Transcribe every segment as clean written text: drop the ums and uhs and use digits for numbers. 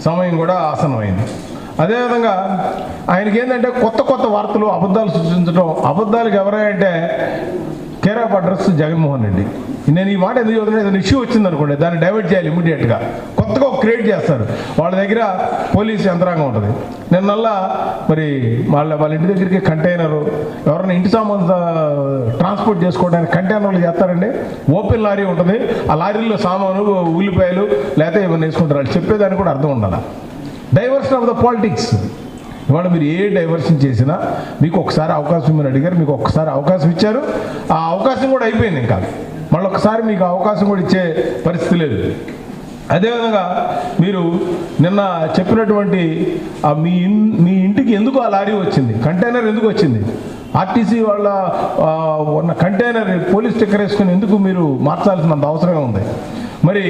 సమయం కూడా ఆసనమైంది. అదేవిధంగా ఆయనకి ఏంటంటే కొత్త కొత్త వార్తలు, అబద్ధాలు సృష్టించడం. అబద్ధాలకు ఎవరంటే care of address Jaganmohan Reddy. నేను ఈ మాట ఎందుకు చదువుతున్నా, ఏదైనా ఇష్యూ వచ్చిందనుకోండి, దాన్ని డైవర్ట్ చేయాలి ఇమీడియట్గా. కొత్తగా ఒక క్రియేట్ చేస్తారు. వాళ్ళ దగ్గర పోలీసు యంత్రాంగం ఉంటుంది. నిన్నల్లా మరి వాళ్ళ ఇంటి దగ్గరికి కంటైనరు, ఎవరైనా ఇంటి సామాన్ ట్రాన్స్పోర్ట్ చేసుకోవడానికి కంటైనర్లు చేస్తారండి. ఓపెన్ లారీ ఉంటుంది, ఆ లారీల్లో సామాను, ఉల్లిపాయలు లేకపోతే ఏమైనా వేసుకుంటారు. వాళ్ళు చెప్పేదానికి కూడా అర్థం ఉండాలి. Diversion of the politics. ఇవాళ మీరు ఏ డైవర్షన్ చేసినా మీకు ఒకసారి అవకాశం మీరు అడిగారు, మీకు ఒక్కసారి అవకాశం ఇచ్చారు, ఆ అవకాశం కూడా అయిపోయింది. ఇంకా మళ్ళీ ఒకసారి మీకు అవకాశం కూడా ఇచ్చే పరిస్థితి లేదు. అదేవిధంగా మీరు నిన్న చెప్పినటువంటి మీ ఇంటికి ఎందుకు ఆ లారీ వచ్చింది, కంటైనర్ ఎందుకు వచ్చింది, ఆర్టీసీ వాళ్ళ ఉన్న కంటైనర్ పోలీస్ స్టిక్కర్ వేసుకుని ఎందుకు మీరు మార్చాల్సినంత అవసరంగా ఉంది. మరి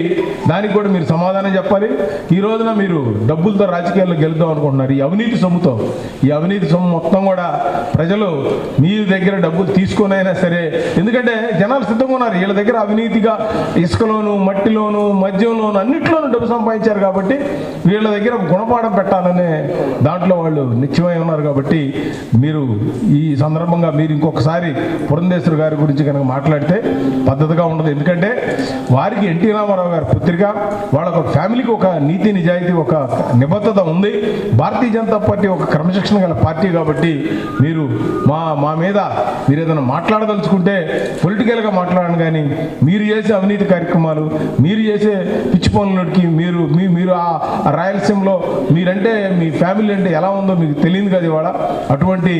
దానికి కూడా మీరు సమాధానం చెప్పాలి. ఈ రోజున మీరు డబ్బులతో రాజకీయాల్లో గెలుద్దాం అనుకుంటున్నారు. ఈ అవినీతి సొమ్ముతో, ఈ అవినీతి సొమ్ము మొత్తం కూడా ప్రజలు మీ దగ్గర డబ్బులు తీసుకునైనా సరే, ఎందుకంటే జనాలు సిద్ధంగా ఉన్నారు. వీళ్ళ దగ్గర అవినీతిగా ఇసుకలోను, మట్టిలోను, మద్యంలోను అన్నింటిలోనూ డబ్బు సంపాదించారు కాబట్టి వీళ్ళ దగ్గర గుణపాఠం పెట్టాలనే దాంట్లో వాళ్ళు నిత్యమై ఉన్నారు. కాబట్టి మీరు ఈ సందర్భంగా మీరు ఇంకొకసారి పురంధేశ్వరి గారి గురించి కనుక మాట్లాడితే పద్ధతిగా ఉండదు. ఎందుకంటే వారికి ఎన్టీ రామారావు గారి పుత్రిక, వాళ్ళకు ఫ్యామిలీకి ఒక నీతి నిజాయితీ, ఒక నిబద్ధత ఉంది. భారతీయ జనతా పార్టీ ఒక క్రమశిక్షణ గల పార్టీ. కాబట్టి మీరు మా మీద మీరు ఏదైనా మాట్లాడదలుచుకుంటే పొలిటికల్గా మాట్లాడండి. కానీ మీరు చేసే అవినీతి కార్యక్రమాలు, మీరు చేసే పిచ్చి పనులకి మీరు ఆ రాయలసీమలో మీరంటే మీ ఫ్యామిలీ అంటే ఎలా ఉందో మీకు తెలియదు కదా. ఇవాళ అటువంటి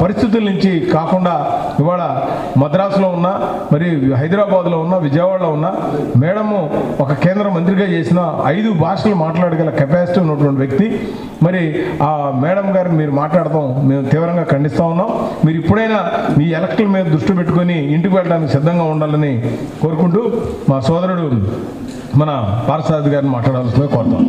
పరిస్థితుల నుంచి కాకుండా ఇవాళ మద్రాసులో ఉన్నా, మరి హైదరాబాద్లో ఉన్నా, విజయవాడలో ఉన్నా మేడము ఒక కేంద్ర మంత్రిగా చేసిన 5 భాషలు మాట్లాడగల కెపాసిటీ ఉన్నటువంటి వ్యక్తి. మరి ఆ మేడం గారిని మీరు మాట్లాడతాం మేము తీవ్రంగా ఖండిస్తూ ఉన్నాం. మీరు ఇప్పుడైనా మీ ఎలక్ట్ల మీద దృష్టి పెట్టుకొని ఇంటికి వెళ్ళడానికి సిద్ధంగా ఉండాలని కోరుకుంటూ మా సోదరుడు మన పార్సారథి గారిని మాట్లాడాల్సిందిగా కోరుతాం.